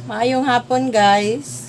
Maayong hapon, guys.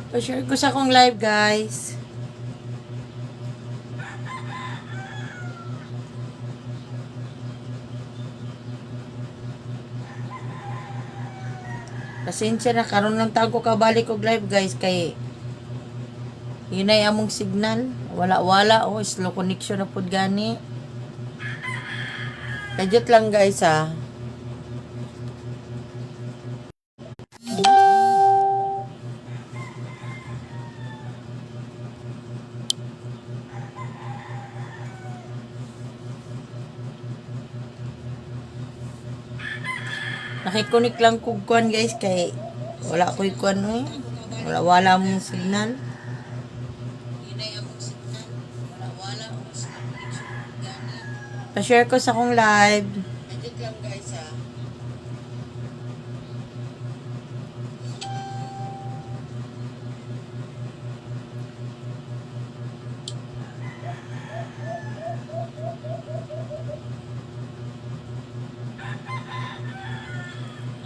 Pa-share ko sa akong live, guys. Pasensya na, karon lang tago ka balik og live, guys, kay yun ay among signal. Wala-wala, slow connection na pod gani. Kajut lang, guys, ha. Nakikonik lang kog kuan, guys, kay wala ko'y kuan, wala mong signal. Pa-share ko sa akong live. Edit lang, guys, ha.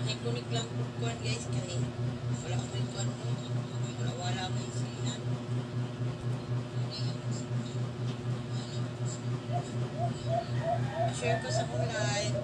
Nakikunik lang kog kuan, guys, kay wala ko'y kuan, wala mong signal. Pa-share ko sa akong live.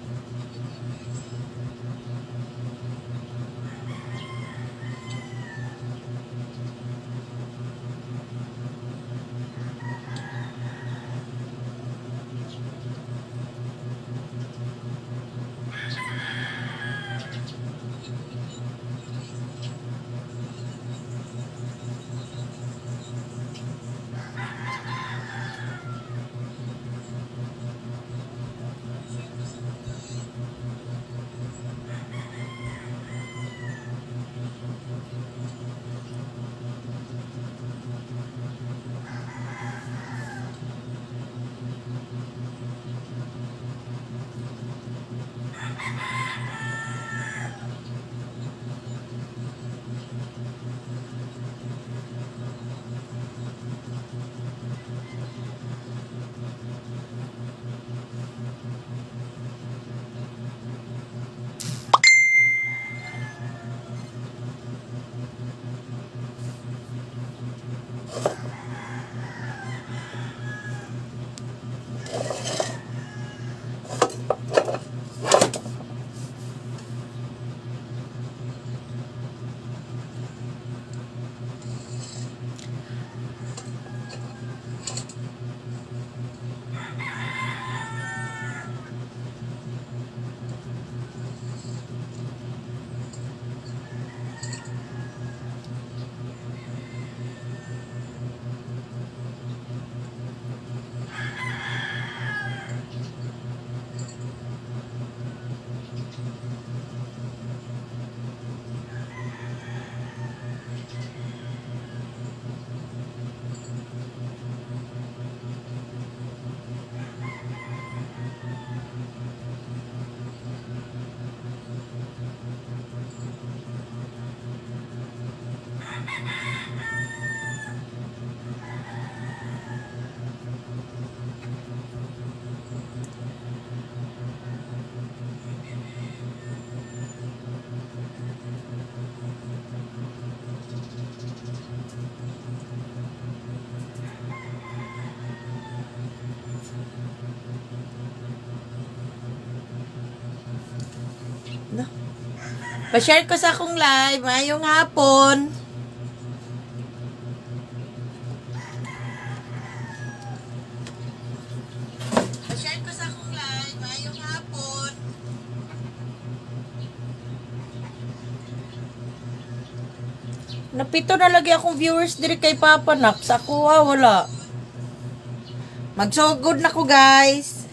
Pa-share ko sa akong live. Mayong hapon. Pa-share ko sa akong live. Mayong hapon. Napito na lagi akong viewers diri kay Papa Nak. Sa kuha, wala. Magsugod na ko, guys.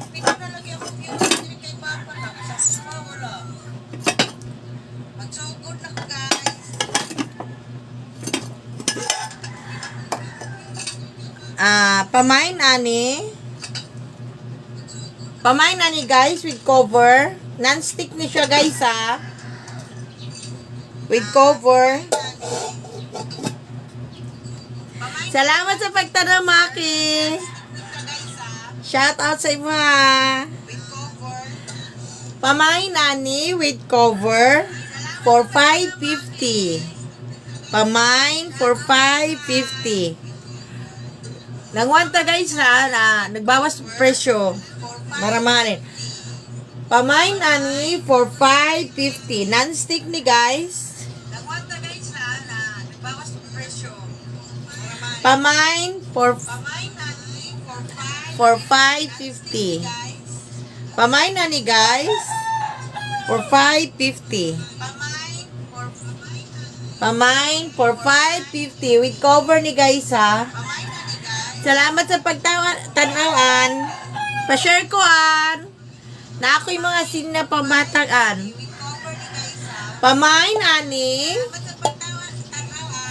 Napito na lagi akong viewers diri kay Papa Nak. Sa kuha, wala. Magsugod na ko, guys. Pamain ani. Pamain ani, guys, with cover. Non-stick ni siya, guys, ha. With cover. Salamat sa pagtanong, Maki. Shout out sa iba. Pamain ani with cover for 550. Pamain for 550. Nangwanta, guys, ha, na nagbawas presyo. Maramanin. Pamain ani for 550. Non-stick ni, guys. Pamain for 550. Pamain na ni, guys, for 550. Pamain for 550 with cover ni, guys, ha. Salamat sa pagtanawan. Pa-share ko an. Na ako yung mga sina pamatagan. Pamain ani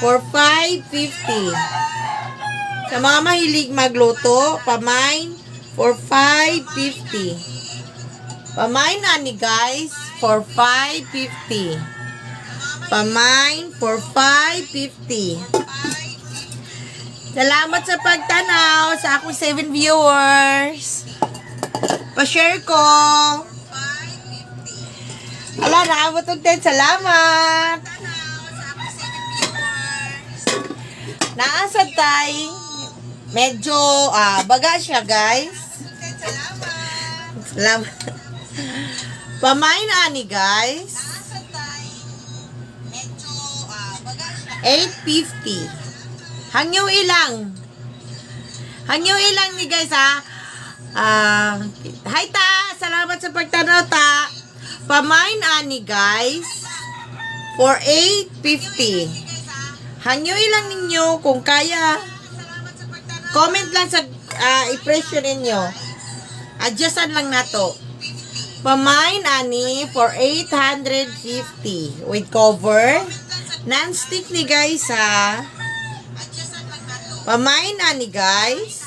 for 550. Sa mga mahilig magluto, pamain for 550. Pamain ani, guys, for 550. Pamain for 550. Salamat sa pagtanaw sa akong 7 viewers. Pa-share ko. Ala, naabot og 10. Salamat. Naasad tay. Medyo baga siya, guys. Salamat. Pamain ani, guys. 850. Hangyo ilang. Hangyo ilang ni, guys, ha. Hi ta. Salamat sa pagtanaw, ta. Pamain ani, guys, for 850. Hangyo ilang ninyo kung kaya. Comment lang sa i-pressure ninyo. Adjustan lang nato. Pamain ani for 850 with cover. Non-stick ni, guys, ha. Pamain ani, guys,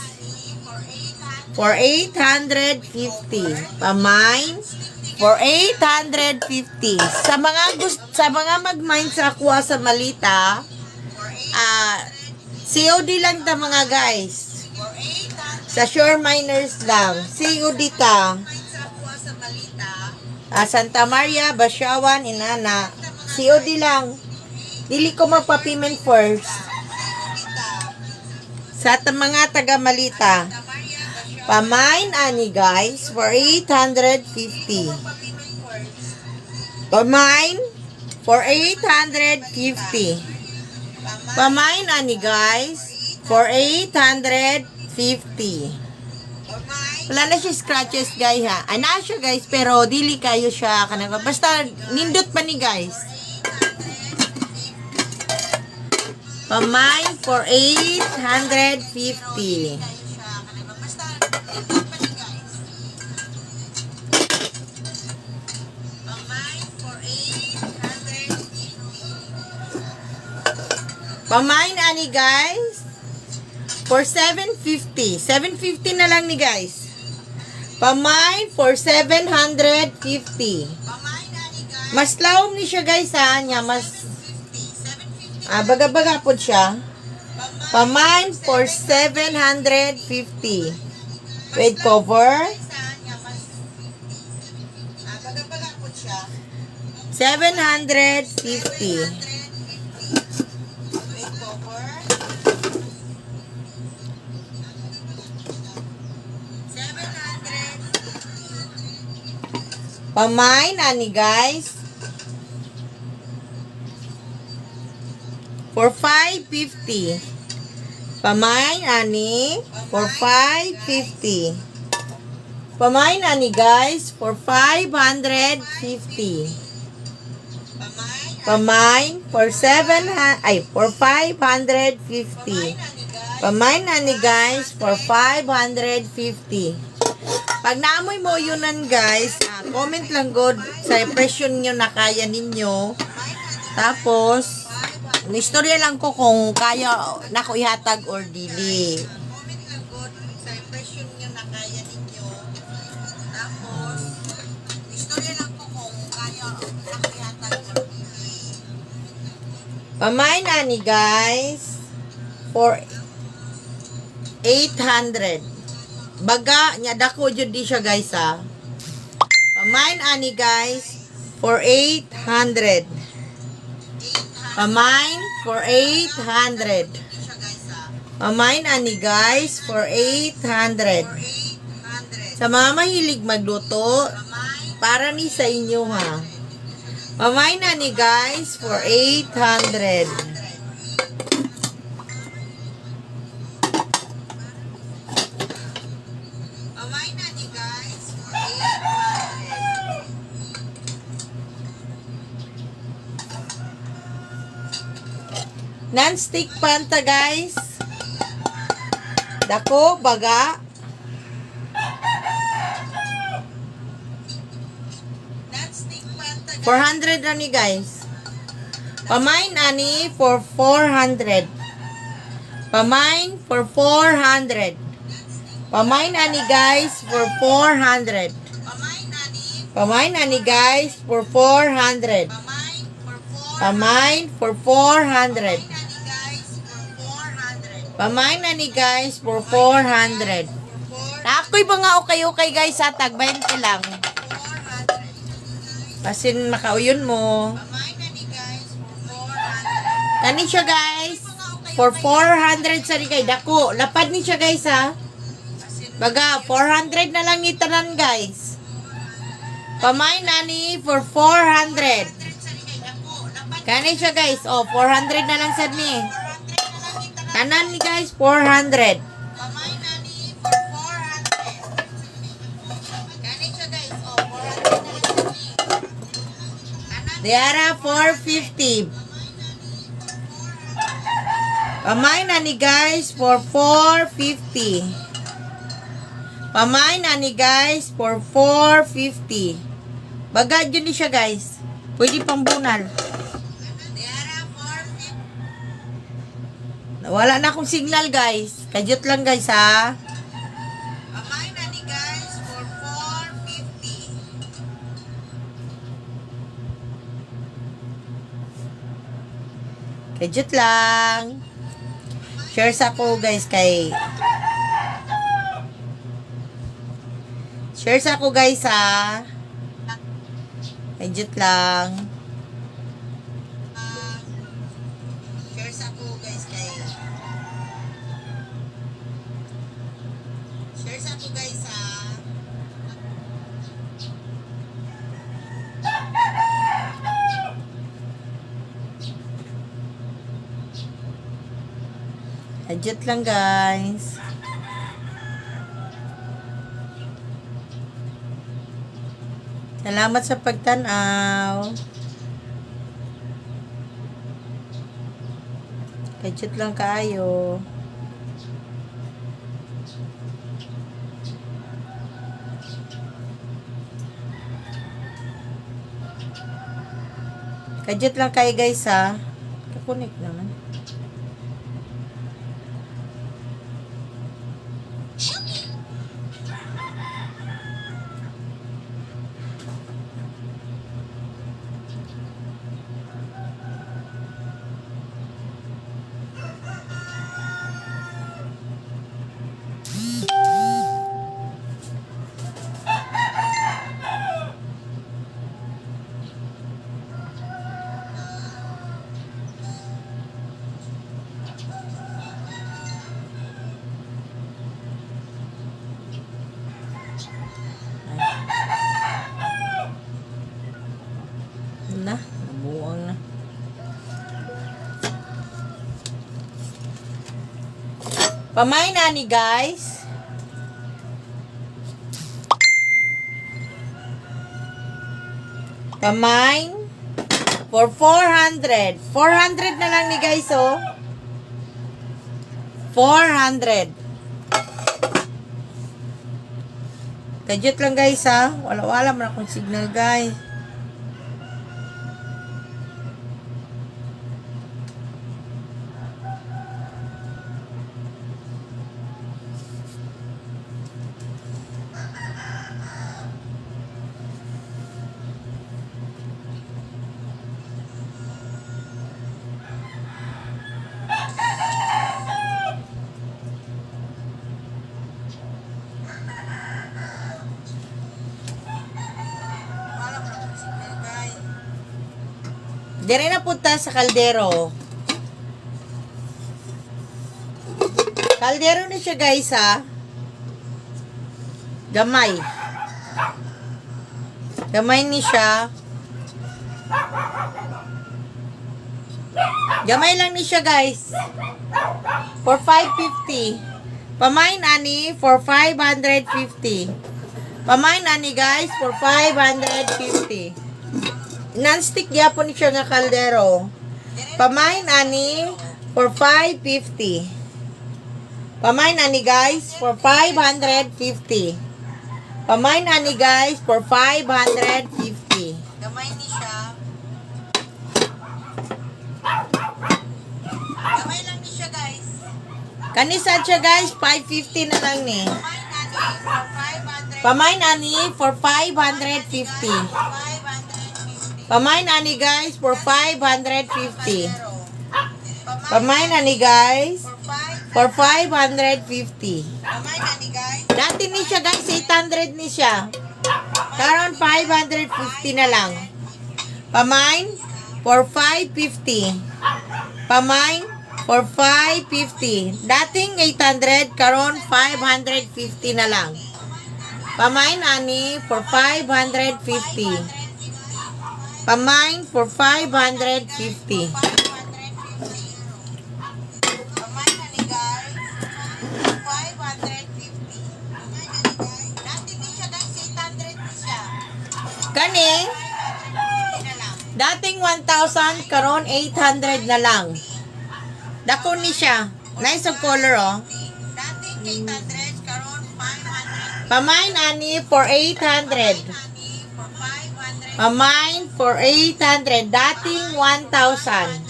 for 850. Pamain for 850. Sa mga mag-mine sa kuha sa Malita, COD lang ta, mga guys. Sa Sure Miners lang. COD ta. Santa Maria, Basyawan, Inana. COD lang. Dili ko magpa-payment first. Sa mga taga Malita. Pamain ani, guys, for 850. Pamain for 850. Pamain ani, guys, for 850. Wala na siya scratches, guys, ha. Ana siya, guys, pero dili kayo siya kanang basta nindot pa ni, guys. Pamain for 850. Pamain ani, guys, for 750. 750 na lang ni, guys. Pamain for 750. Mas lawom ni siya, guys, ha. Nya mas baga-baga po siya. Pamain for 750 with cover. 750. Pamain ani guys. For 550. Pamain ani for 550. Pamain ani guys for 550. Pamain for 550. Pamain ani guys for 550. Pag naamoy mo yunan guys, comment lang god sa impression nyo na kaya ninyo. Tapos istorya lang ko kung kaya na ko ihatag or dili. Comment lang god sa impression nyo na kaya ninyo. Tapos istorya lang ko kung kaya na ko ihatag or dili. Pamain ani guys for 800. Baga nya dako jud di siya guys ha. Pamain ani guys for 800. Pamain for 800. Pamain ani guys for 800. Sa mga mahilig magluto, para ni sa inyo ha. Pamain ani guys for 800. Pamain ani guys for 800. Non-stick pan ta guys. Dako baga. Non-stick pan ta guys. 400 ani guys. Pamain ani for 400. Pamain for 400. Pamain ani guys for 400. Pamain ani guys for 400. Pamain for 400. Pamain na ni guys for 400. Ako'y mga okay guys sa tag 20 lang. Pasin makauyon mo. Kani siya guys for 400 sa ni kay dako. Lapad ni siya guys ha. Baga 400 na lang ni tanan guys. Pamain na ni for 400. Kani siya guys. Oh 400 na lang sad ni. Tanan ni guys, 400. Pamain na ni for 400. Kani siya guys, oh 400 na lang ni. Diara 450. Pamain na ni guys for 450. Pamain na ni guys for 450. Bagad yun ni siya guys. Pwede pang bunal. Wala na akong signal guys. Kadyot lang guys ha. Pamain na ni guys for 450. Kadyot lang. Share sa ko guys kay. Share sa ko guys ha. Kadyot lang. Adjust lang guys. Salamat sa pagtanaw. Adjust lang kayo. Adjust lang kayo guys ha. Kakunik naman. Pamay na ni guys. Pamay for 400. 400 na lang ni guys, oh. 400. Kadyot lang guys, ha. Wala man akong signal, guys. Dire na punta sa kaldero. Kaldero na siya guys, ha. Gamay. Gamay ni siya. Gamay lang ni siya guys. For 550. Pamain ani for 550. Pamain ani guys for 550. Non-stick yapon siya nga kaldero. Pamain ani for 550. Pamain ani guys for 550. Pamain ani guys for 550. Gamay ni siya. Gamay lang ni siya guys. Kanisa siya guys 550 na lang ni. Pamain ani for 550. Pamain ani guys for 550. Pamain ani guys for 550. Dati ni siya guys 800 ni siya. Karon 550 na lang. Pamain for 550. Pamain for 550. Dating 800 karon 550 na lang. Pamain ani for 550. Pamain for 550. Pamain na ni guys. 550. Dati ni siya guys 800 ni siya. Kani? Dating 1,000 karon 800 na lang. Dako ni siya. Nice of color, oh. Dating 800 karon 500. Pamain ani for 800. Pamain for 800. Dating 1,000.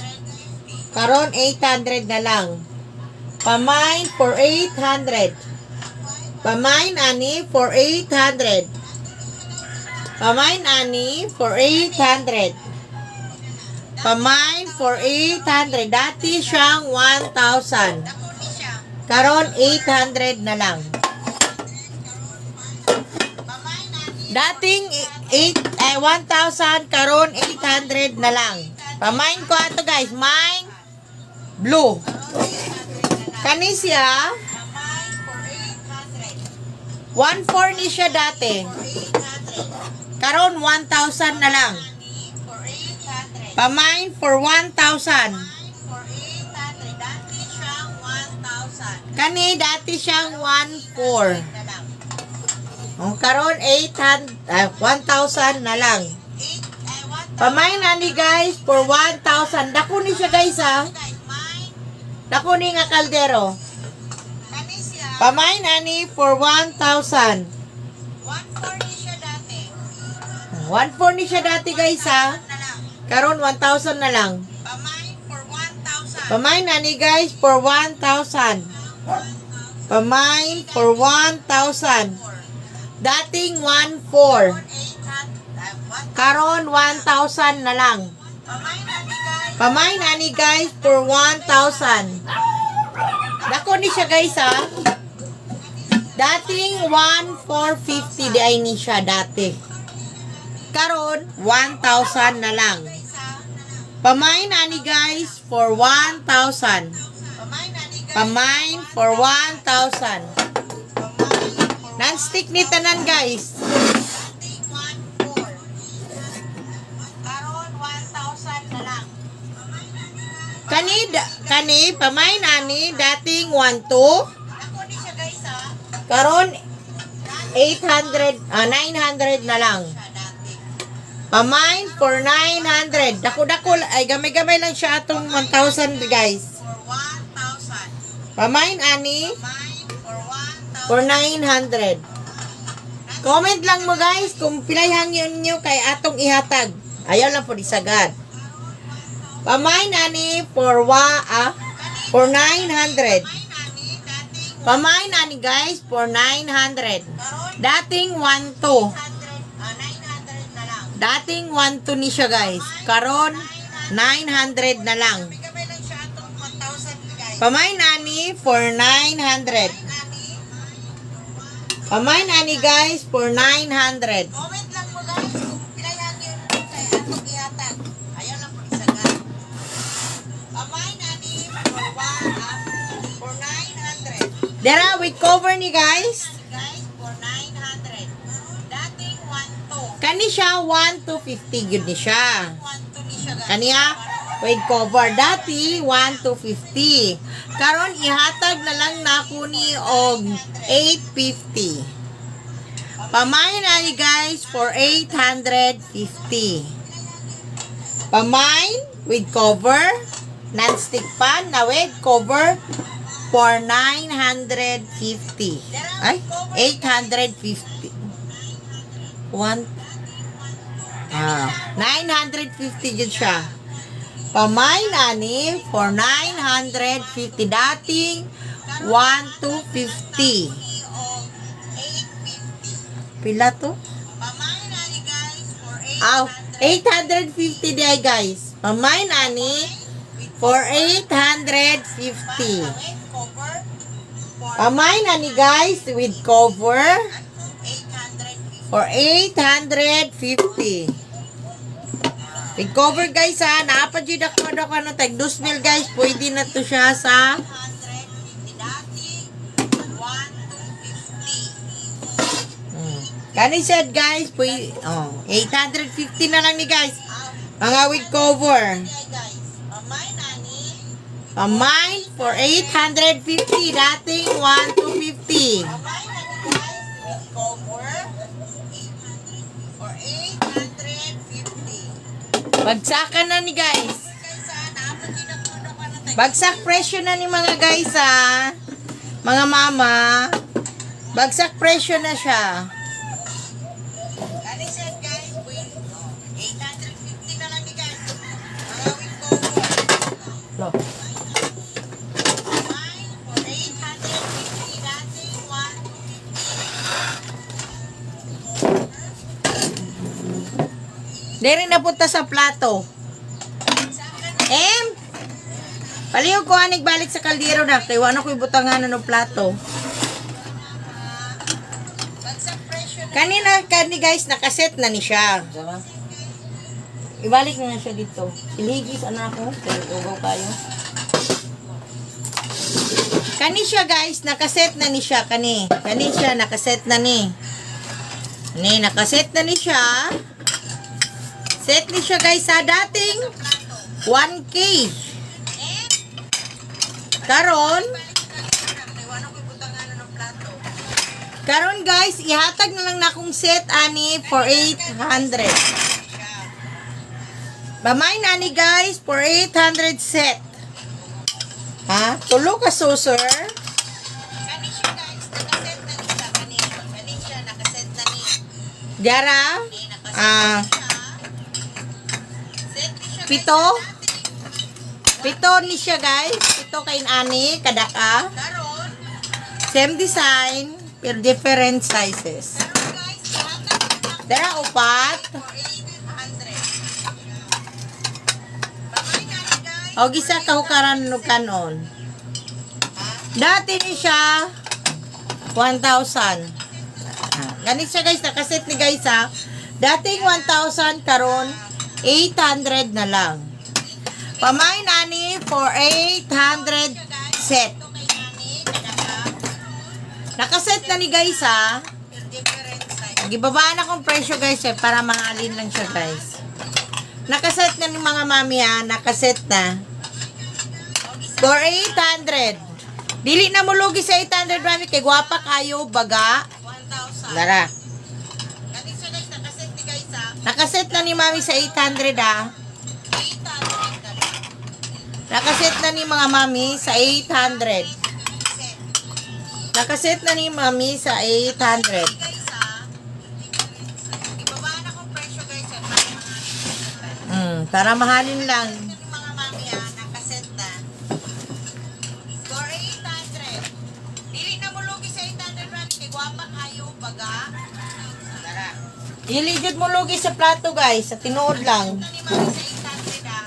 Karon 800 na lang. Pamain for 800. Pamain ani for 800. Pamain ani for 800. Pamain for 800. Dati siyang 1,000. Karon 800 na lang. Dating 1,000 karon 800 na lang. Pamain ko ato guys, mine blue. Kani siya 1,400 ni siya dati. Karon 1,000 na lang. Pamain for 1,000. Kani dati siyang 1,400. Karon 1,000 na lang. Pamain na ni guys for 1,000. Dako ni siya guys, ha. Dako ni nga kaldero. Pamain na ni for 1,000. 1,400 ni siya dati. 1,400 ni siya dati guys, ha. Karon 1,000 na lang. Pamain na ni guys for 1,000. Pamain for 1,000. Dating 1,400. Karon 1,000 na lang. Pamain na ni guys for 1,000. Dako ni siya guys, ha. Dating 1,450 di ay ni siya dati. Karon 1,000 na lang. Pamain na ni guys for 1,000. Pamain for 1,000. Non-stick ni tanan guys. Kani pamain ani dating 1,200. Karon 900 na lang. Pamain for 900. Dako-dako ay gamay-gamay lang siya atong 1,000 guys. Pamain ani for 900. Comment lang mo guys kung pinayhang yun nyo kay atong ihatag. Ayaw lang po disagad. Pamain ani for 900. Pamain ani guys for 900. Dating 1,2. Dating 1,2 ni siya guys. Karon 900 na lang. Pamain ani for 900. Pamain ani guys for 900. Comment lang mo guys kung pinayang yun kay atong ihatag. Ayaw lang po isagan. Pamain ani for 900. Dara with cover ni guys. For 900. Dating 1,2. Kani siya 1,250 gyud ni siya. Kaniya with cover dati 1,250. Karon ihatag na lang nako ni og 850. Pamain ani guys for 850. Pamain with cover, non-stick pan na with cover for 950. Ay, 850. 950 yun siya. Pamain ani for 950. Dating 1,250. Pila to? Pamain ani guys for 850 day guys. Pamain ani for 850. Pamain ani guys with cover for 850. With cover guys ha, napadjud ako no tag 2,000 guys, pwede na to siya sa 1,250. Kani said guys, pwede 850 na lang ni guys. Mga with cover. Pamain for 850, dating 1,250. Bagsakan na ni guys. Bagsak presyo na ni mga guys ha. Mga mama. Bagsak presyo na siya. 850 na lang ni guys. Mga with cover. For 850 dating 1,250. Dere na punta sa plato. Palihog ko anig balik sa kaldero na. Kaya wano ko ibutangan ng plato. Kanina guys, nakaset na ni siya. Ibalik na siya dito. Ilhigis ano ako. Ugaw kayo. Kani siya guys, nakaset na ni siya. Kani siya, nakaset na ni. Nakaset na ni siya. Set ni siya guys sa dating 1K. Karon guys, ihatag na lang na akong set ani for 800. Pamain ani guys for 800 set. Ha? Tulo ka so sir. Kani siya guys, nakaset na ni siya. Kani siya, nakaset na ni. Diara? Pito ni siya guys. Pito kain ani kadaka. Same design pero different sizes. Dara upat. O gisa kahukaran no kanon. Dati ni siya 1,000. Ganit siya guys, nakaset ni guys ha. Dating 1,000 karon 800 na lang. Pamain ani for 800 set. Nakaset na ni guys ha. Gibabaan akong presyo guys para mahalin lang siya guys. Nakaset na ni mga mami ha. Nakaset na. For 800. Dili na mo lugi sa 800 mami kay gwapa kayo baga. 1,000. Lara. Kani siya guys, nakaset ni guys ha. Nakaset na ni mami sa 800 ah. 800 ka lang. Nakaset na ni mga mami sa 800. Nakaset na ni mami sa 800. Guys ha. Ibabaan akong presyo guys yan. Para mahalin lang. Yung mga mami ha, nakaset na. For 800. Dili na mo lugi sa 800 rand. Kay gwapa kayo baga. Tara. Dili jud mo lugi sa plato guys, sa tinuod lang. Nakaset na ni mami sa 800 ha.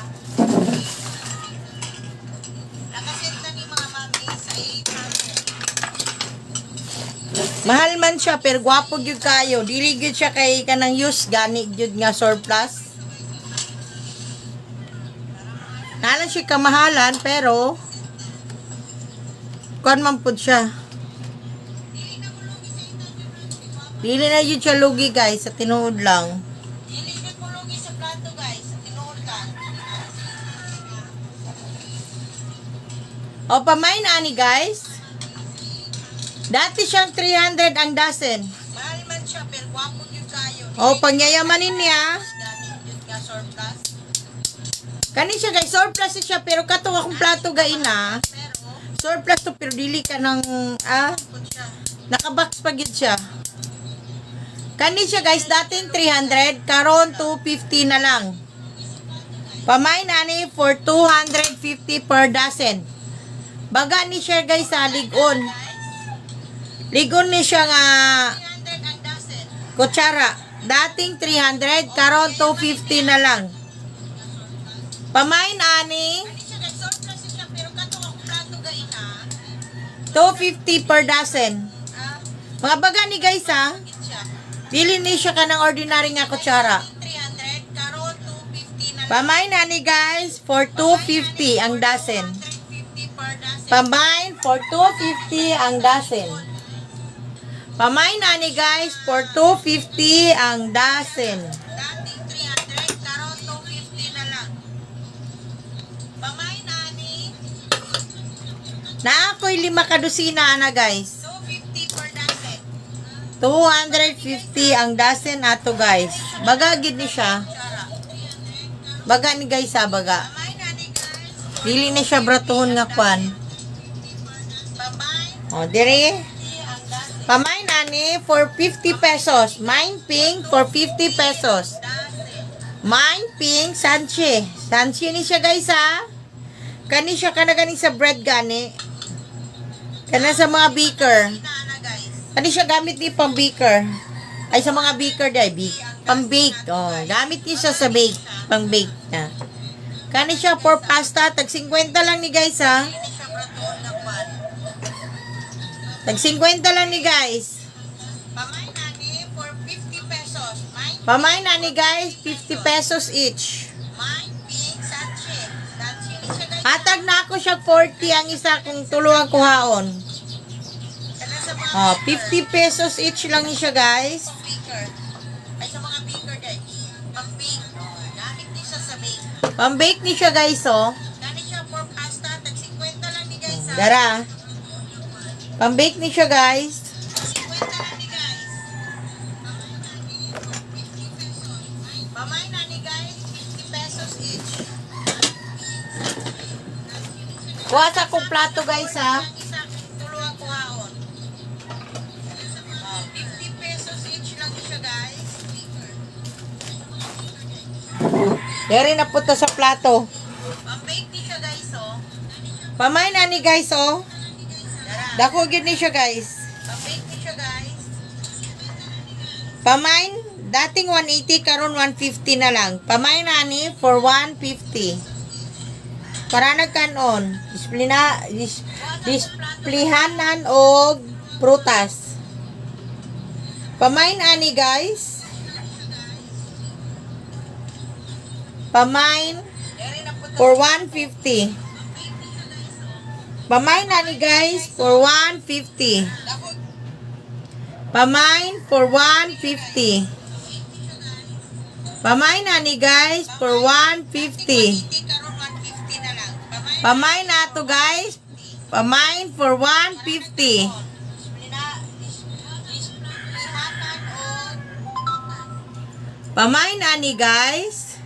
Nakaset na ni mga mami sa 800. Mahal man siya pero gwapo gyud kayo. Dili gyud siya kay kanang use gani gyud nga surplus. Nalan siya kamahalan pero kuan man pud siya. Dili na yun siya lugi guys, sa tinuod lang. Dili jud mo lugi sa plato guys. Sa tinuod lang. O pamain ani guys. Dati siyang 300 ang dozen. Mahal man siya pero gwapo gyud kayo. O pagyayamanin niya. Gani jud nga surplus. Kani siya guys, surplus siya pero kato akong plato gaina. Pero Surplus to pero dili ka ng pud siya. nakabox pa gyud siya. Kani siya guys, dating 300, karon 250 na lang. Pamain ani for 250 per dozen. Baga ni siya guys sa ligon. Ligon ni siya nga 300 ang dozen. kutsara. Dating 300, karon 250 na lang. Pamain ani Kani siya guys, surplus siya pero kato akong plato gaina. 250 per dozen. Mga baga ni guys ha. Git siya. Dili ni siya kanang ordinary nga kutsara. 300 karon 250 na lang. Pamain ani guys for 250 ang dozen. 250 per dozen. Pamain for 250 ang dozen. Pamain ani guys for 250 ang dozen. Dating 300 karon 250 na lang. Pamay nani Na ako'y 5 kadusina ana guys. 250 per dozen. 250 ang dozen ato guys. Baga gid ni siya. Tsara. Baga ni guys ha, baga. Pamay nani guys. Dili ni siya bratuhon nga kwan. Pamay O dire. 50 ang dozen. Pamain ani for 50 pesos. Mine pink for 50 pesos. Dozen. Mine pink sanche. Sanche ni siya guys ha. Kani siya kana gani sa bread gani. Kana sa mga beaker. Nana guys. Kani siya gamit ni pang beaker. Ay sa mga beaker dai, pang bake. Oh, gamit ni siya sa bake, pang bake na. Kani siya for pasta tag 50 lang ni guys ha. Hindi siya bratuon na kwan. Tag 50 lang ni guys. Pamay nani for 50 pesos. Pamain na ni guys, 50 pesos each. Mine pink sanche. Sanche ni siya guys. Hatag na ako siya 40 ang isa kung tulungan kuhaon. Kana sa mga Oh, 50 pesos each lang ni siya guys. beaker. Ay sa mga beaker guys. Pang bake. Gamit ni siya sa bake. Pang bake ni siya guys oh. Gani siya for pasta, tag 50 lang ni guys ha. Dara. Pang bake ni siya guys. 50 lang ni guys. Pamay na ni guys, 50 pesos each. Kuha sa kong plato guys ha. Ang isa, tuluang kuhaon. 50 pesos each lang siya guys. Dari na punta sa plato. Pang-bake ni siya guys oh. Pamain na ni guys oh. Dara. Dako gid ni siya guys. Pang-bake ni siya guys. Pamain, dating 180 karon 150 na lang. Pamain na ni for 150. Para nagkanon, displihanan og prutas. Pamain ani guys. Pamain Dari na po for 150. Pamain ani guys for 150. Dako. Pamain for 150. Pamain na ni guys for 150. Karon 150 na lang. Pamay Pamain na to guys Pamain for 150. Pamain ani guys.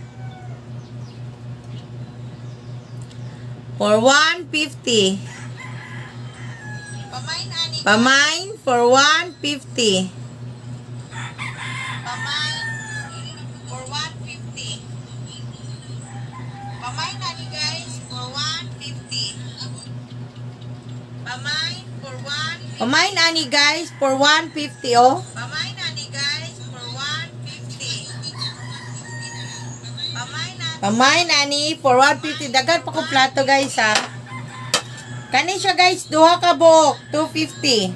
For 150. Pamain ani. Pamain for 150. Pamain for 150. Pamain ani guys for 150. Pamain for 150. Pamain ani guys for 150 oh. Pamain ani guys for 150. Pamain ani. Pamain ani for 150. Dagan pa ko plato guys ha. Kani siya guys, duha ka buok, 250.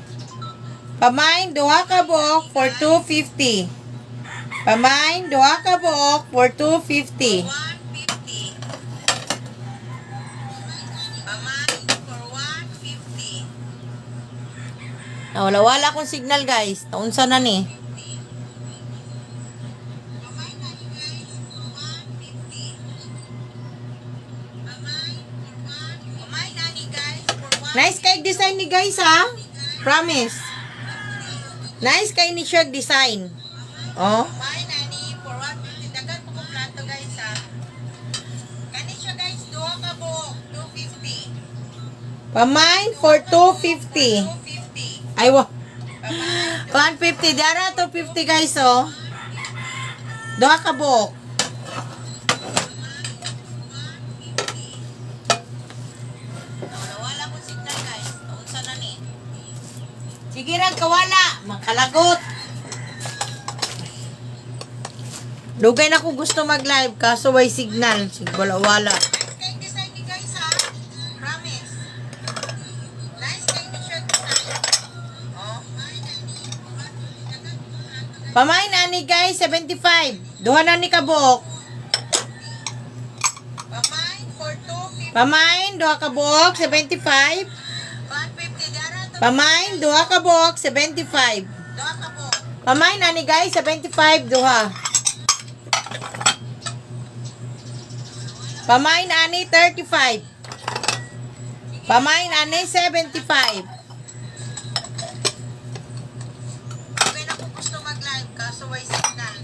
Pamain, duha ka buok for 250. Pamain, duha ka buok for 250. 150. Pamain for 150. Wala akong signal guys. Naunsa na ni. Pamain ani guys for 150. Pamain for 150. Pamain ani guys for 150. Nice kay design ni guys ha. Promise. Nice kay ni siya design. Oh. Pamain ani for 150. Dagan po kong plato guys ha. Kani siya guys, duha ka buok, 250. Pamain for 250. 250. Ay wa. Pamain 150. Dara 250 guys oh. Duha ka buok. wala ko signal guys. Unsa na ni? Sige ra kawala. Makalagot. Dugay na ko gusto mag-live kaso way signal. Sige wala. Nice kay design ni guys ha. Promise. Nice kay ni shirt design. Oh. Pamain ani guys 75. Duha na ni kabuok. Pamain for 250. Pamain duha ka buok 75. 150 dara to. Pamain duha ka buok 75. Duha ka po. Pamain ani guys 75 duha. Pamain ani 35. Pamain ani 75. Okay na ko gusto mag-live kaso way signal.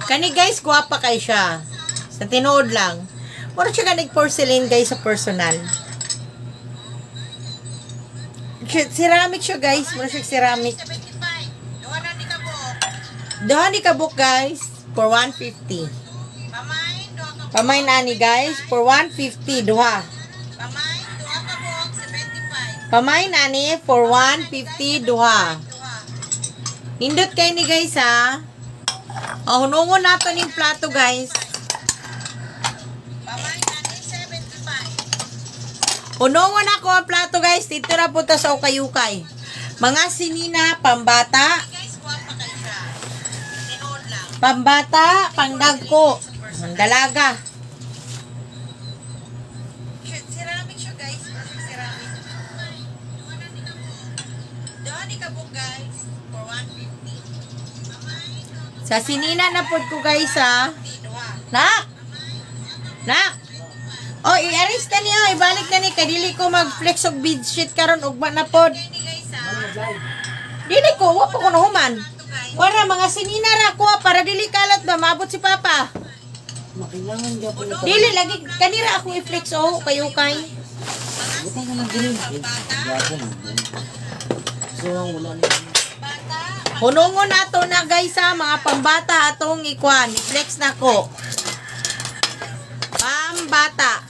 Kani guys guwapa kay siya. Sa tinuod lang. Mura siya ganig porcelain guys sa personal. Ceramic siya guys. Mura siya ceramic. 75. Duha na ni ka po. Duha ni kabuk guys for 150. Pamain duha ka po. Pamain ani guys for 150 duha. Pamain duha ka po 75. Pamain ani for 150 duha. Duha. Nindot kay ni guys ha. Hunungon nato ning plato guys. Pamain ani 75. Hunungon ako ang plato guys. Dito na po ta sa ukay-ukay. Mga sinina, pambata, Guys, kuha pa kayo siya. Tinood lang. pambata, pangdagko, mandalaga. Ceramic siya guys. Kasi ceramic. Duha ni ka po guys. For 150. Sa sinina na po ko guys ha. Duha. Nak! Nak! O, i-arrange na niya. Ibalik na ni. Kadili ko mag-flex og bedsheet karon ugma na pod. Kaya ni guys ha. Dili ko. Wapo ko na human. Ito guys. Wala, mga sinina ra ko para dili kalat ba. Mabot si Papa. Makilangan ka po. Dili, lagi. Kanira akong i-flex o. Kayo kay. Butang ka ng green. Gapon. So, wala na yun. Bata. Hunungon nato na guys ha. Mga pambata atong ikwan. I-flex na ko. Pambata.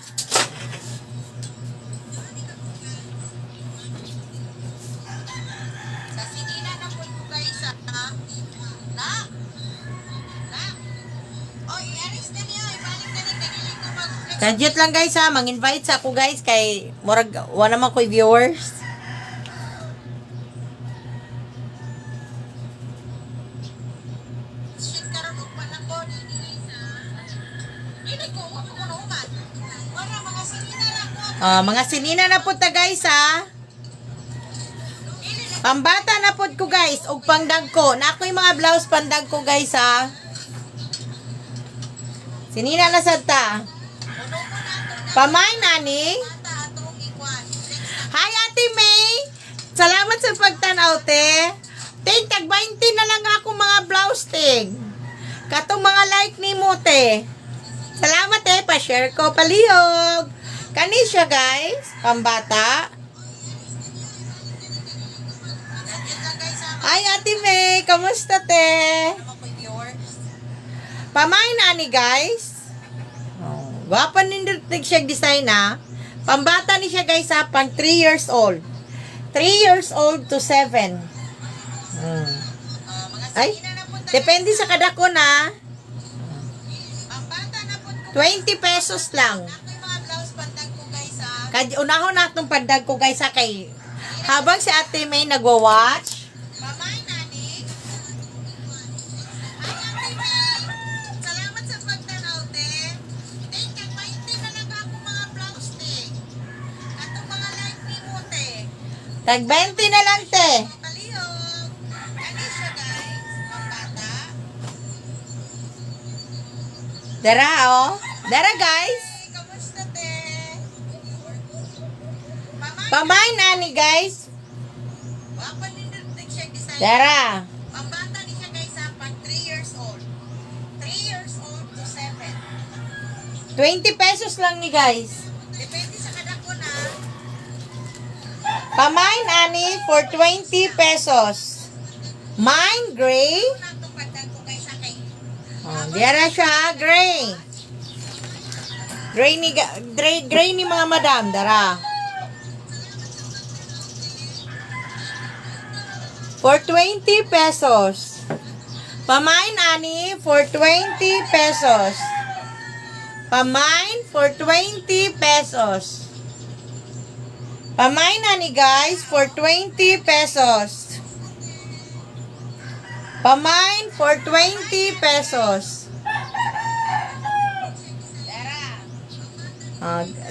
Sa sinina na po ko guys ha. Na. Na. O, i-arrange na niya. Ibalik na ni. Kadili ko mag-flex. Kadjut lang guys ha. Mang-invite sa ako guys. Kay murag wala naman ko'y viewers. Shit karon ug panakon. Dili ko wa ko na human. Wala mga sinina ra ko. Mga sinina na po ta guys ha. Pambata na po ko guys. Og pangdag ko. Na ako'y mga blouse pandag ko guys ha. Sinina na sad ta. Pamay nani. Bata atong ikwan. Flex na. Hi Ate Ate May, salamat sa pagtanaw, te. Ting, tag 20 na lang ako mga blouse, ting. Katong mga like ni mo, te. Salamat, te. Pa-share ko, palihog. Kani siya, guys. Pambata. Nandiyan lang guys ha. Ay, Ate May, kamusta, te? Mga viewers. Pamain na ni, guys. Oh, gwapa nindig siya design, ha. Pambata ni siya, guys, ha. Pang 3 years old. 3 years old to 7. Mga Ay, sige na napunta. depende sa kadako na. Ang bata na po. 20 pesos lang. Ako yung mga blouse pandag ko guys ha. Unahon na itong pandag ko, guys, ha, kay habang si Ate May nagwa-watch. Mamay nani. Ay Ate May. Salamat sa pagtanaw te. Thank you. 20 na lang ako mga blouse te. Atong mga like ni mo te. Tag 20 na lang, te. Palihog. Kani siya guys. Ang bata. Dara, oh. Dara, guys. Hey, kamusta te? Mamay. Pamain na ni, guys. Wapa nindig siya design. Dara. Ang bata ni siya guys ha. Pag 3 years old. 3 years old to 7. 20 pesos lang ni, guys. Depende sa kadako na. Pamain, ani, for 20 pesos. Mine, gray. Una itong pandag ko guys ha kay. Oh, dara siya, gray. Gray ni mga madam, dara. For 20 pesos. Pamain, ani, for 20 pesos. Pamain for 20 pesos. Pamain, ani, guys, for 20 pesos. Pamain for 20 pesos. Dara.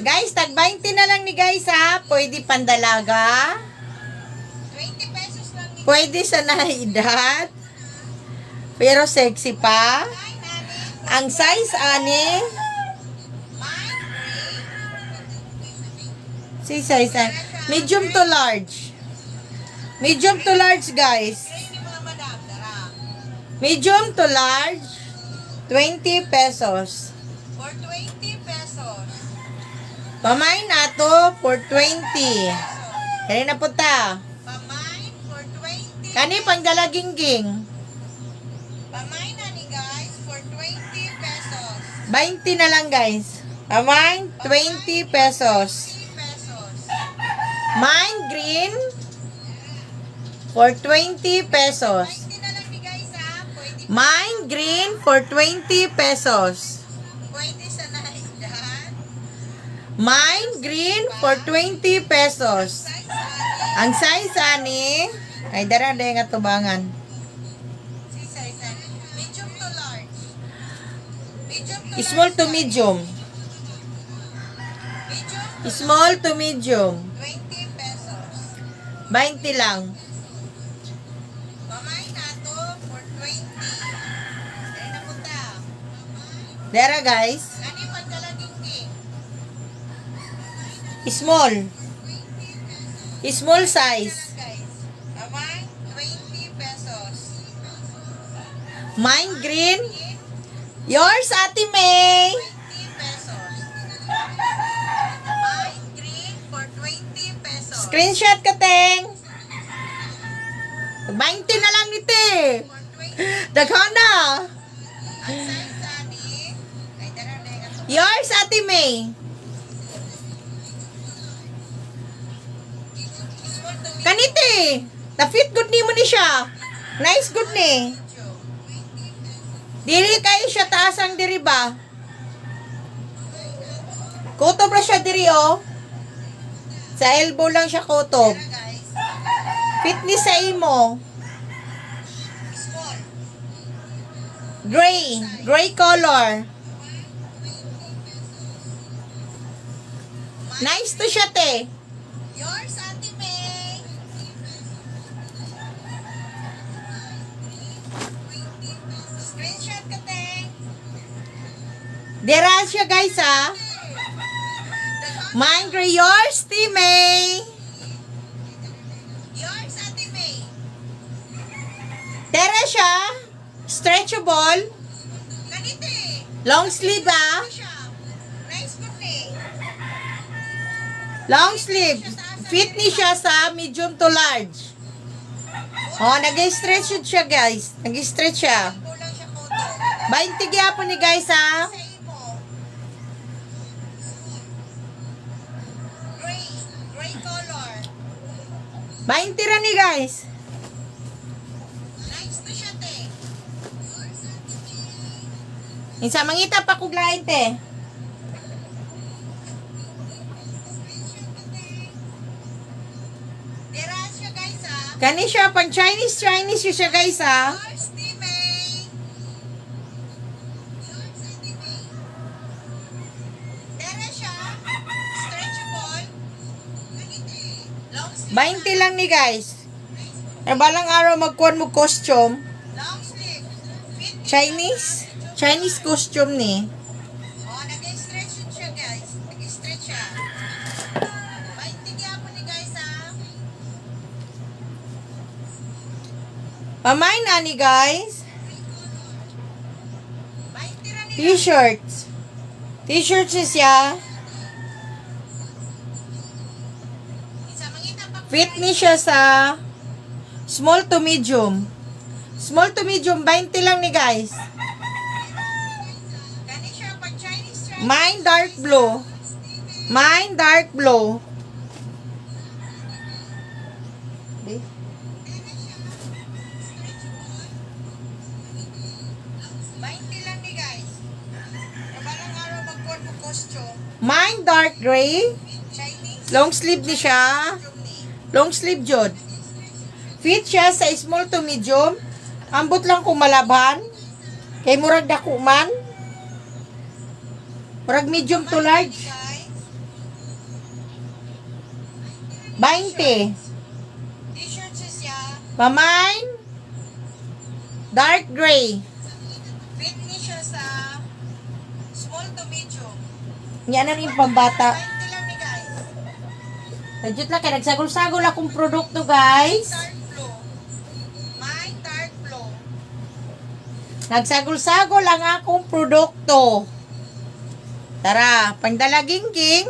Guys, tag 20 na lang ni guys, ha. Pwede pandalaga. 20 pesos lang ni. Pwede sa naedad. Pero sexy pa. Ay, nani. Ang size, ani. Mine Si size, medium to large. Medium to large, guys. gray ni mga madam. Dara. Medium to large, 20 pesos. For 20 pesos. Pamain na to for 20. Kani na punta. Pamine for 20. Kani pang dalagingging. Pamine na ni guys for 20 pesos. 20 na lang, guys. Pamain, 20 pesos. 20 pesos. Mine green for 20 pesos. 20 na lang ni guys ha. Pwede, Mine green for 20 pesos. pwede sa naidad. Mine green for 20 pesos. Size ani. Ang size, ani, ay dara nga tubangan. Si size ani. Medium to large. Medium to Small large to size. medium. Medium Small to medium. 20 pesos. 20 lang. Pamay na to for 20. Dahil na punta. Dara, guys. Kani pagdalaging king. Small. Small size. Guys. Pamay, 20 pesos. Mine green. Yours, Ate May. 20 pesos. Pamay, green for 20 pesos. Screenshot ka, Teng. 20 na lang nito eh. For 20. Daghan na. Ang size ani. Ay, dara na yung ato. Yours, Ate May. Small to medium. Kanite. Na-fit good ni mo ni siya. Nice good ni. Dili kayo siya taas ang diri ba? Kutob ra siya diri, oh. Sa elbow lang siya kutob. Dara guys. Fitness sa imo. Small. Gray. Gray color. Nice to siya, te. Yours, Ate May. Screenshot ka, Teng. Dira siya, guys, ha. Mine gray, yours, T. May. Tere siya. Stretchable. Ganito eh. Long sleeve ah. Ano siya? Nice good eh. Long sleeve. Fit ni siya sa medium to large. Oh, nag-stretch yun siya guys. Nag-stretch siya. Kulang siya photo. 20 gyapon ni guys ha. Sa imo. Gray. Gray color. 20 ra ni guys. Nice to siya te. Insa mangita pa kog lain te. Dira siya guys ah. Kani siya pang Chinese yun siya guys ha. George T. May. Dira siya. Stretchable. Ganito eh. Long sleeve. 20 lang ni guys. E balang araw magkuhan mo costume. Long sleeve. Fit Chinese costume ni. Oh, nag-stretch yun siya guys. Nag-stretch siya. 20 gyapon ni guys ah. Pamay na ni guys. 20 ra ni T-shirts. T-shirts siya. Isa mangita pa. Fit ni siya sa small to medium. Small to medium, 20 lang ni guys. Gani siya pag Chinese trend. Mine dark blue. Mine dark blue. Di? 20 lang ni guys. Kabalang araw magkuhan mo costume. Mine dark gray. Chinese. Long sleeve ni siya. Costume ni. Long sleeve jod. Fit siya sa small to medium. Ambot lang kung malabhan. Kay murag dako man. Murag medium to large. Guys. 20. T-shirt siya. Pamine. Dark gray. Fit ni siya sa small to medium. Yan na rin pambata. 20 lang ni guys. Tajut lang kay nagsagol-sagol akong produkto guys. Dark blue. Mine dark blue. Nagsagol-sagol ang akong produkto. Tara, pandalaging king.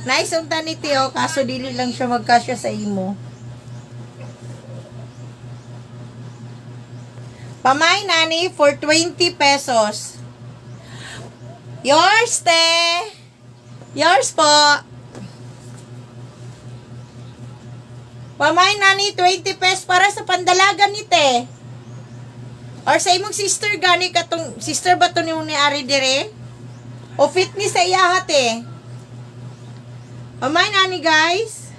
Nice unta ni Teo, kaso dili lang siya magkasya sa imo. Pamay nani for 20 pesos. Yours, te. Yours po. Pamay nani 20 pesos para sa pandalagan ni te. Or sa imong sister gani katong sister ba to ni ari dire? O fitness sa iya te. Pamay nani guys.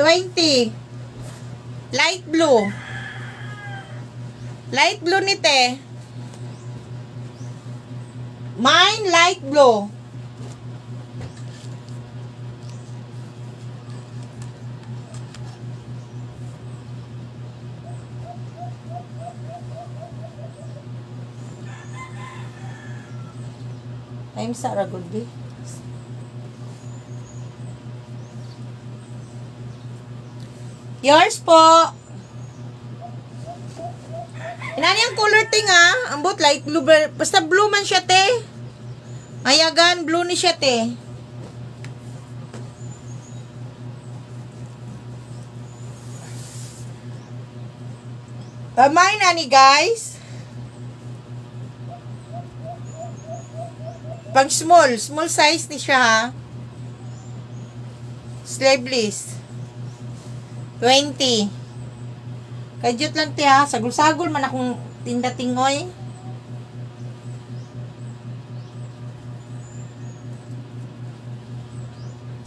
20. Light blue. Light blue ni te. Mine light blue. I'm Sarah Goodby. Yours po. Inani ang color ting ha? Ambot light blue. Basta blue man siya te. Ayagan, blue ni siya te. Pamay na ni guys. Pag small size ni siya ha. Sleeveless. 20. Kadyot lang ti ha. Sagol-sagol man akong tinda-tingoy.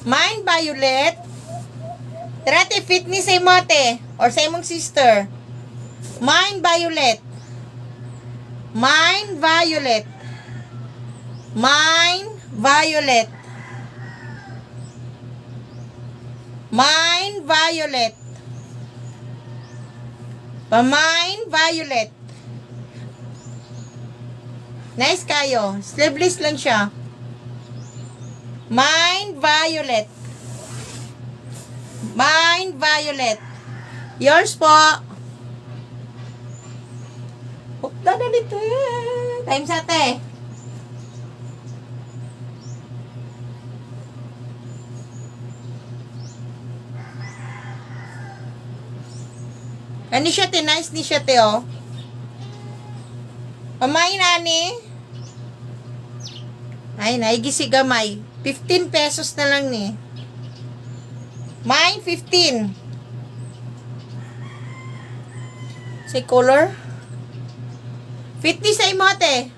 Mine violet. Trate fit ni sa imote. Or sa imong sister. Mine violet. Mine violet. Mine violet. Mine violet. Pamine violet. Nice kayo. Sleeveless lang siya. Mine violet. Mine, violet. Yours po. Hukta na dito. Time sa te. Ano siya te? Nice ni siya te, oh. Amay nani. Ay, naigisi gamay. 15 pesos na lang ni. Mine, 15. Say color. 50 sa imote.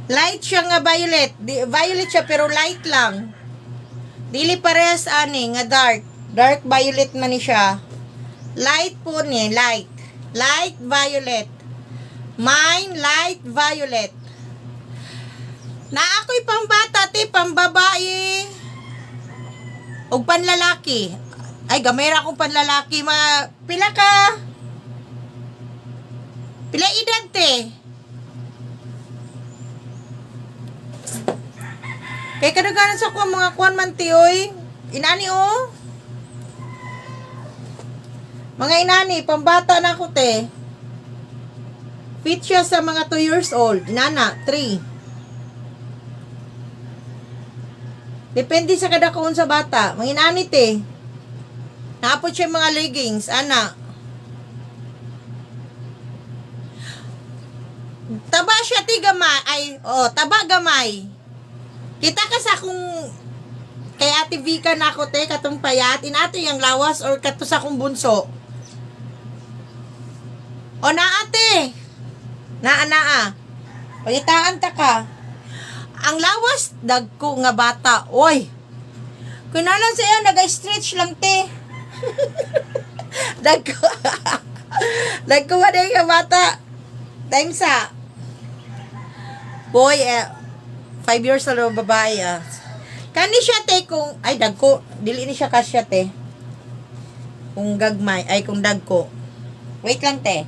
Light siya nga violet. Violet siya pero light lang. Dili parehas ani nga dark. Dark violet man ni siya. Light po ni, light. Light violet. Mine, light violet. Na ako'y pambata, te, pambabae. O panlalaki. Ay, gamay ra akong panlalaki. Mga, pila ka? Pila edad, te? Kaya kadaganan sa kuha, mga kuhan man, te, oy. Inani, oh. Mga inani, pambata na ako, te. Fit siya sa mga 2 years old. Inana, 3. Depende sa kada kaon sa bata. Mga inani, te. Naapot siya mga leggings. Ana. Taba siya, ti, gamay. Ay, oh, taba, gamay. Kita ka sa kung kay Ate Vika na ako, te, katong payat. Inato yung lawas or kato sa kong bunso. O na ate. Naa. Pagitaan ta ka. Ang lawas, dagko nga bata. Oy. Kunalan sa iyo, nag-stretch lang, te. Dagko. Dagko ba na yung bata? Time sa. Boy, 5 years old babae, Kani siya, te, kung, ay, dagko. Dili ni siya kasya, te. Kung gagmay, ay, kung dagko. Wait lang, te.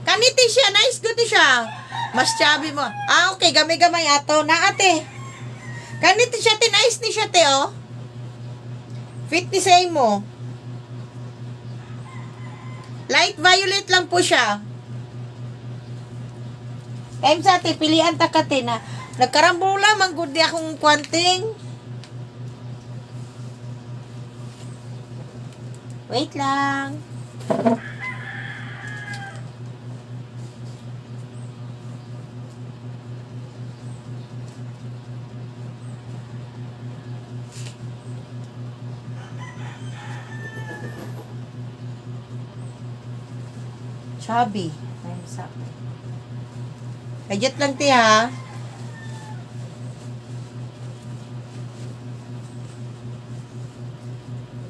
Kaniti siya, nice, good siya. Mas chubby mo. Okay, gamay-gamay ato. Na, ate. Kaniti siya, te, nice ni siya, te, oh. Fit ni say mo. Light violet lang po siya. Time sa ate, pilihan ta ka, te, na. Nagkarambula, manggudi akong kwanting. Wait lang. Chubby. Time's up. Kajat lang, ti, ha.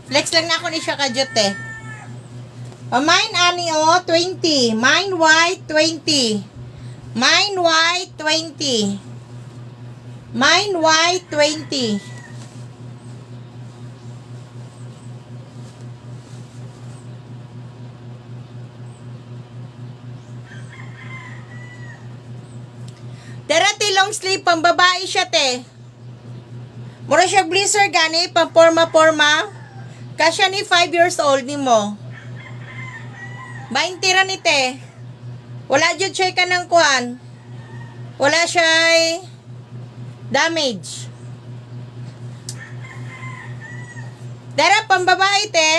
Flex lang na ako ni siya kajat, eh. Mine, ani, oh, 20. Mine white, 20. Mine white, 20. Mine white, 20. Darati long sleeve, pang babae siya, te. Mura siya blazer gani, pang forma-forma. Kasya ni 5 years old ni mo. 20 ra ni, te. Wala dyan siya ka ng kuhan. Wala siya damage. Dara, pang babae, te.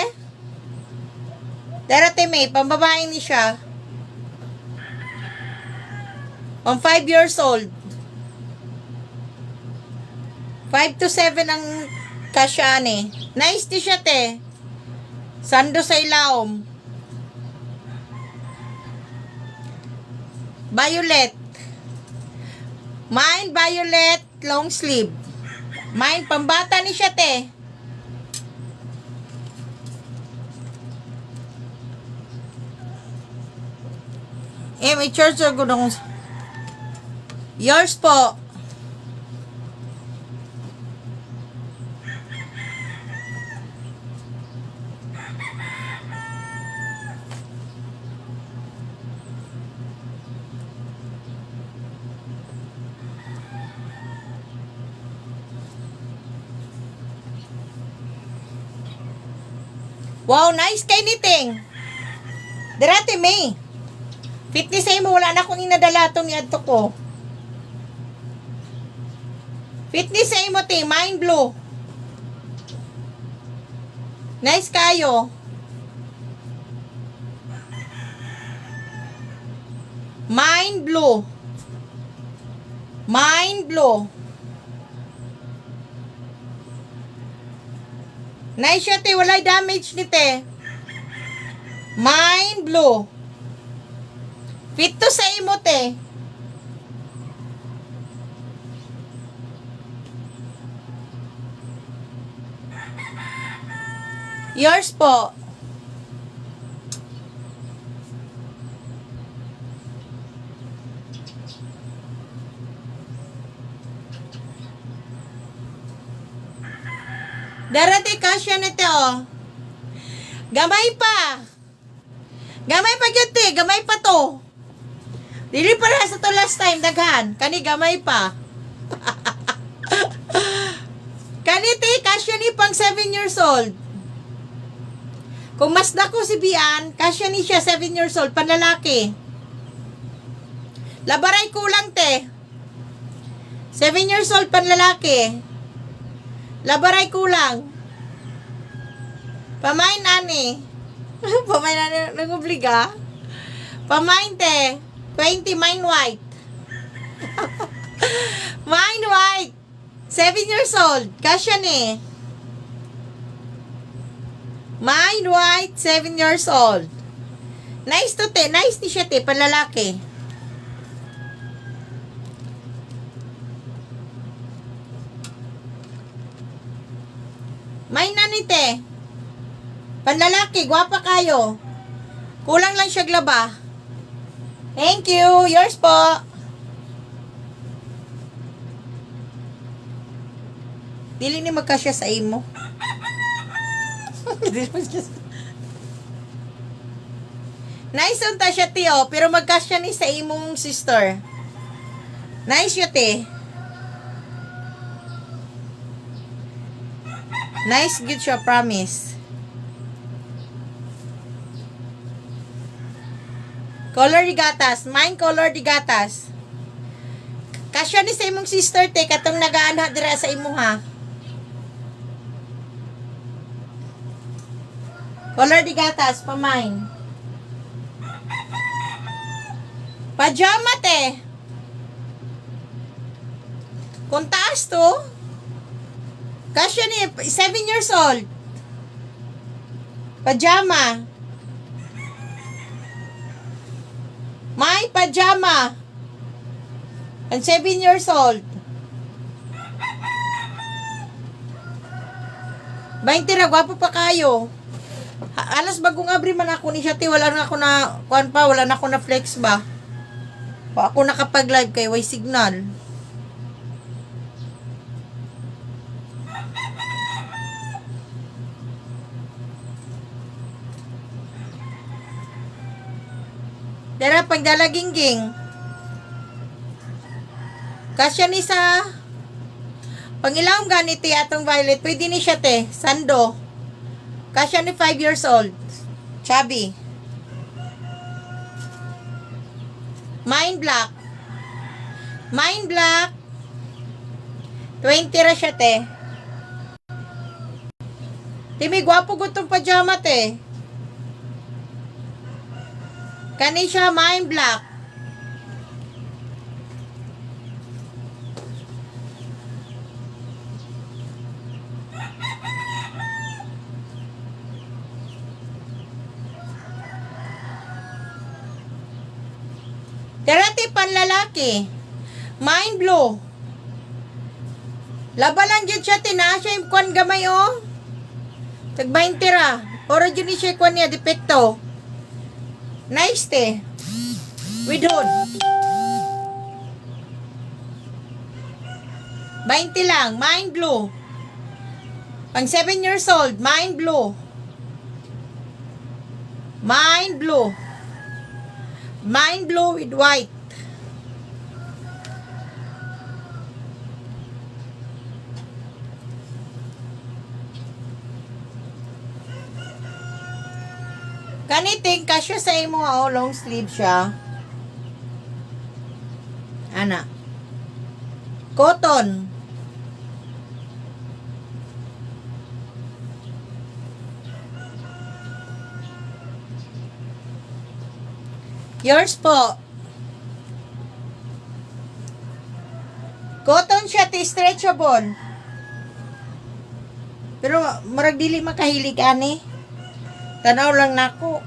Dara, te, may, pang babae ni siya. On 5 years old. 5 to 7 ang kasya ni. Nice di siya, te. Sando sa ilawom. Violet. Mine violet long sleeve. Mine pambata ni siya, te. May charger ko na kung... Yours po. Wow, nice kay niting. Dirati May. Fitness ay mo, wala na akong inadala itong yadto ko. Fitness ay mo, te. Mind blow. Nice kayo. Mind blow. Mind blow. Nice siya, te. Walay damage ni te. Mind blow. Fit to sa imo, te. Yours po. Darati kasya nito, oh. Gamay pa. Gamay pa gyud te, gamay pa to. Dili para sa to last time daghan, kani gamay pa. Kani te kasya ni pang 7 years old. Kung mas dako si Bian, kasya ni siya 7 years old, panlalaki. Labaray kulang te. 7 years old panlalaki. Labaray kulang. Pamain ani. Pamain ani nangobliga. Pamain te. 20 mine white. Mine white. 7 years old. Kasya ni. Mine white. 7 years old. Nice to te. Nice ni siya te. Panlalaki. May nani te. Panlalaki, gwapa kayo. Kulang lang siya glaba. Thank you. Yours po. Dili ni magkasya sa imo. Nice unta siya te, oh, pero magkasya ni sa imong sister. Nice siya te. Nice, good siya, promise. Color di gatas. Mine color di gatas. Kasya ni sa imong sister, te. Katong nagaanha dira sa imo, ha. Color di gatas, pa mine. Pajama, te. Kung taas to, kasya ni 7 years old. Pajama. My pajama. And 7 years old. 20 ra, gwapo pa kayo. Alas bagong abri man ako ni siya, te. Wala na ako na, kuan pa, wala na ako na flex ba. Pa ako nakapag-live kay way signal. Dara pagdalagingging. Kasya ni sa pangilawang ganiti atong violet. Pwede ni siya te. Sando. Kasya ni 5 years old. Chubby. Mine black. Mine black. 20 ra siya te. Timi, gwapo gutong pajama te. Kani siya mine black. Darati panlalaki. Mine blue. Laba lang yun siya, tinasya yung kwan gamay, oh. Tag 20 ra. Oro yun siya kwan niya, depekto. Nice, te. With hood. 20 lang. Mine blue. Pang 7 years old. Mine blue. Mine blue. Mine blue with white. Kaniting, kasya sa imo nga, long sleeve siya. Ana. Cotton. Yours po. Cotton siya, stretchable. Pero, marag dili makahilig, ani. Tanaw lang nako.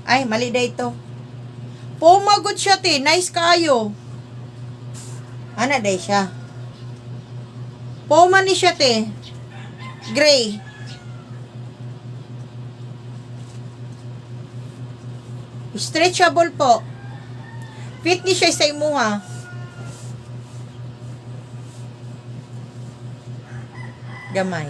Ay, mali na ito. Pumagod siya, te. Nice kayo. Ana, day siya. Puma ni siya, te. Gray. Stretchable po. Fit ni siya sa imuha. Gamay.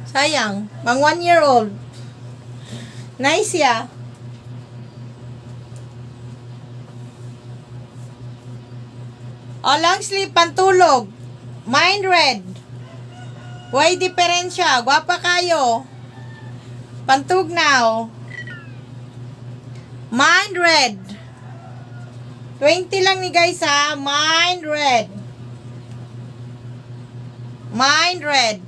Sayang. Mang 1-year-old. Nice ya. O, long sleeve, pantulog. Mind red. Way diferensya. Gwapa kayo. Pantugnaw. Mind red. 20 lang ni guys ha. Mind red. Mind red.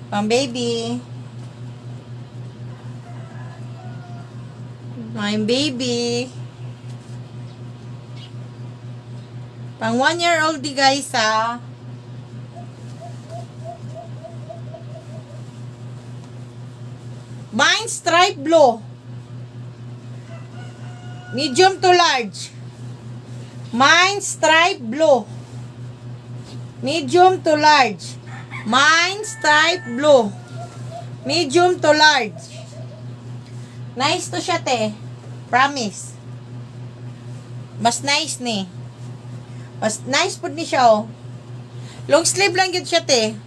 Pang baby. My baby. Pang 1-year-old di guys ha. Mine stripe blue. Medium to large. Mine stripe blue. Medium to large. Mine stripe blue. Medium to large. Nice to siya, te. Promise. Mas nice ni. Mas nice po ni siya, oh. Long sleeve lang yun siya, te.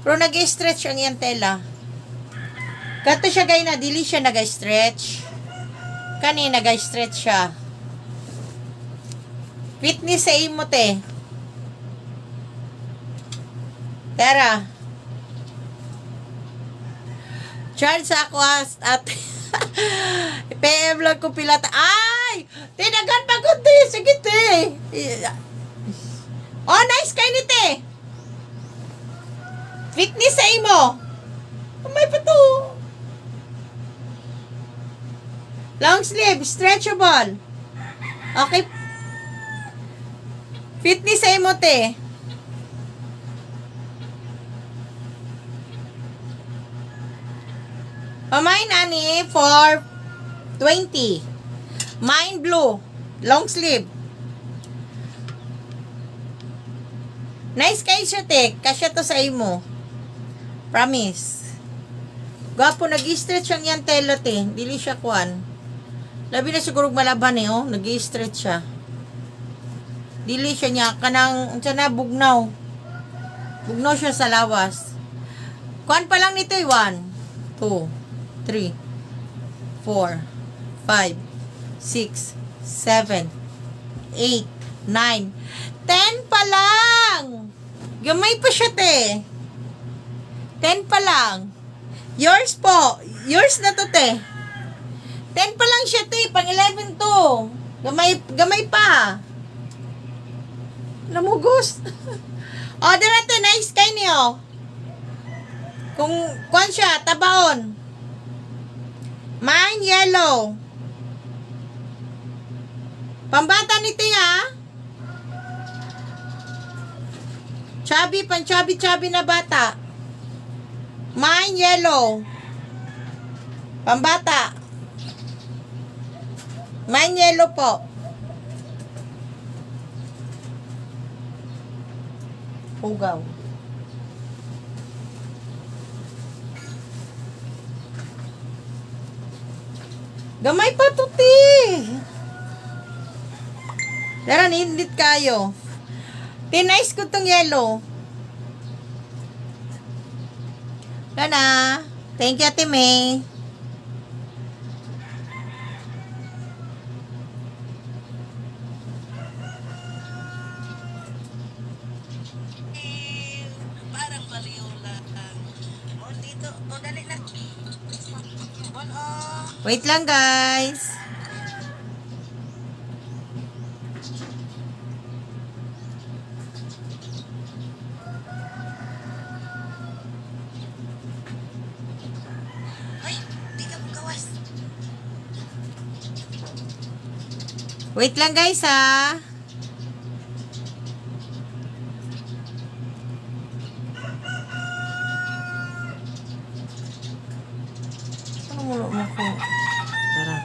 Pero nag-stretch ang yan tela. Kato siya, gay na. Dili siya nag-stretch. Kani nag-stretch siya. Fitness sa imo, te. Tara. Charge ako at PM lang ko pilata. Ay! Tinagan pagod te. Sige te. Oh, nice kay ni te. Fitness sa imo. May pa to. Long sleeve, stretchable. Okay. Fitness sa imo te. Pamain ani for 20. Mine blue. Long sleeve. Nice kayo siya, te. Kasya to sa imo. Promise. Gwapo, nag-stretch ang yan tela, te. Dili siya kuan. Labi na siguro malaban eh, oh. Nag-stretch siya. Dili siya niya. Kanang, na, bugnaw. Bugnaw siya sa lawas. Kuan pa lang nito, 1, 2, 3, 4, 5, 6, 7, 8, 9, 10 pa lang! Gamay pa siya, te. 10 pa lang. Yours po. Yours na to, te. 10 pa lang siya, te. Pang 11 to. Gamay pa. Namugos. O, dara, te. Nice kay niyo. Kung, kuan siya, tabaon. Mine yellow. Pambata ni Tia. Chubby, chubby na bata. Mine yellow. Pambata. Mine yellow po. Pugaw. Gamay pa to, te. Daran, hindit kayo. Tinais ko tong yellow. Lana. Thank you, Ate May. Parang baliw lang. O, dito. O, dali na. Bon, o. Wait lang, guys. Ay, di ka mo gawas. Wait lang, guys, ha. Ano mo ko? Tara.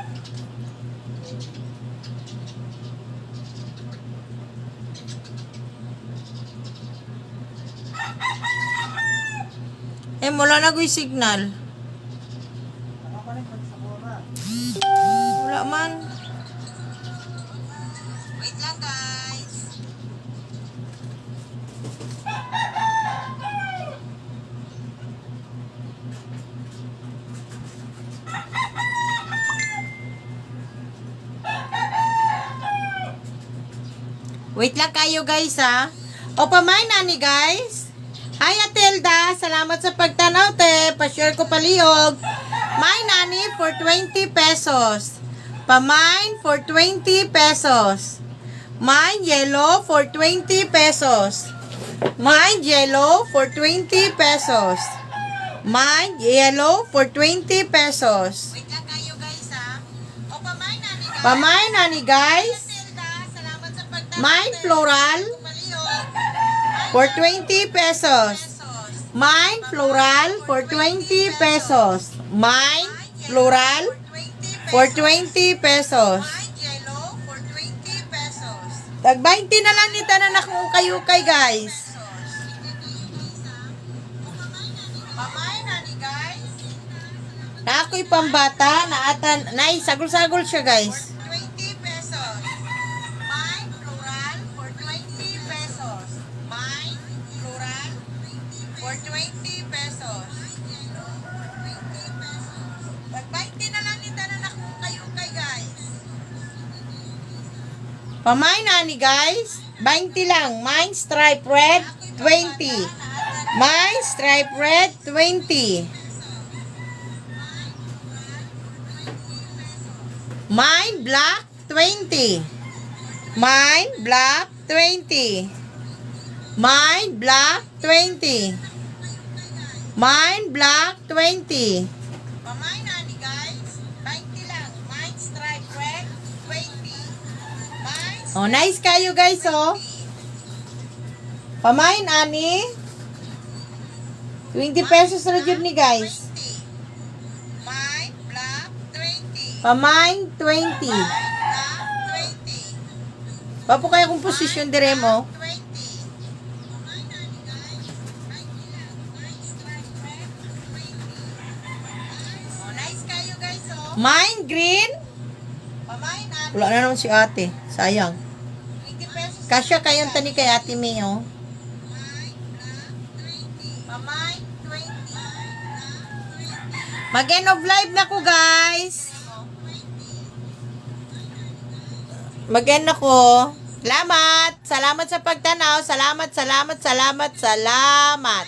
Wala na ko yung signal. Wala man. Wait lang, guys. Wait lang kayo, guys, ha. O, pamain na ni, guys. Hi, Atelda. Salamat sa pagtanaw, te. Pa-share ko palihog. My nani for 20 pesos. Pamain for 20 pesos. Mine yellow for 20 pesos. Mine yellow for 20 pesos. Mine yellow for 20 pesos. Wait lang kayo, guys, ha. O, pamay na ni guys. Pamain na ni, guys. Matilda, salamat sa pagtapos. Mine floral for 20 pesos. Mine floral for 20 pesos. Mine floral for 20 pesos. Mine yellow for 20 pesos. Tag 20 na lang ni tanan akong ukay-ukay, guys. Pamay na ni guys. Na ako'y pambata, na atan, nay, sagol-sagol siya, guys. 20 pesos. Mine floral for 20 pesos. Mine floral for 20 pesos. Pag 20 na lang ni tanan akong ukay-ukay, guys. Pamay na ni, guys. 20 lang. Mine stripe red, 20. Mine stripe red, 20. Mine black, 20. Mine black, 20. Mine black, 20. Mine black, 20. Pamay na ni guys. 20 lang. Mine stripe red, 20. Mine Oh, nice kayo, guys, oh. Pamain, ani. 20 pesos na dyan ni, guys. 20. Mine black, 20. Pamain, 20. Mine black, 20. Papo kaya kung posisyon dire mo. 20. Pamay na ni guys. 20 lang. Mine stripe red, 20. Oh, nice kayo guys, oh. Mine green. Pamay na. Wala na naman si ate. Sayang. 20 pesos. Kasya kayong tani kay ate May, oh. Mine black, 20. Pamay, 20. Mag-end of live na ko, guys. Mag-end na ko. Salamat. Salamat sa pagtanaw. Salamat, salamat, salamat, salamat.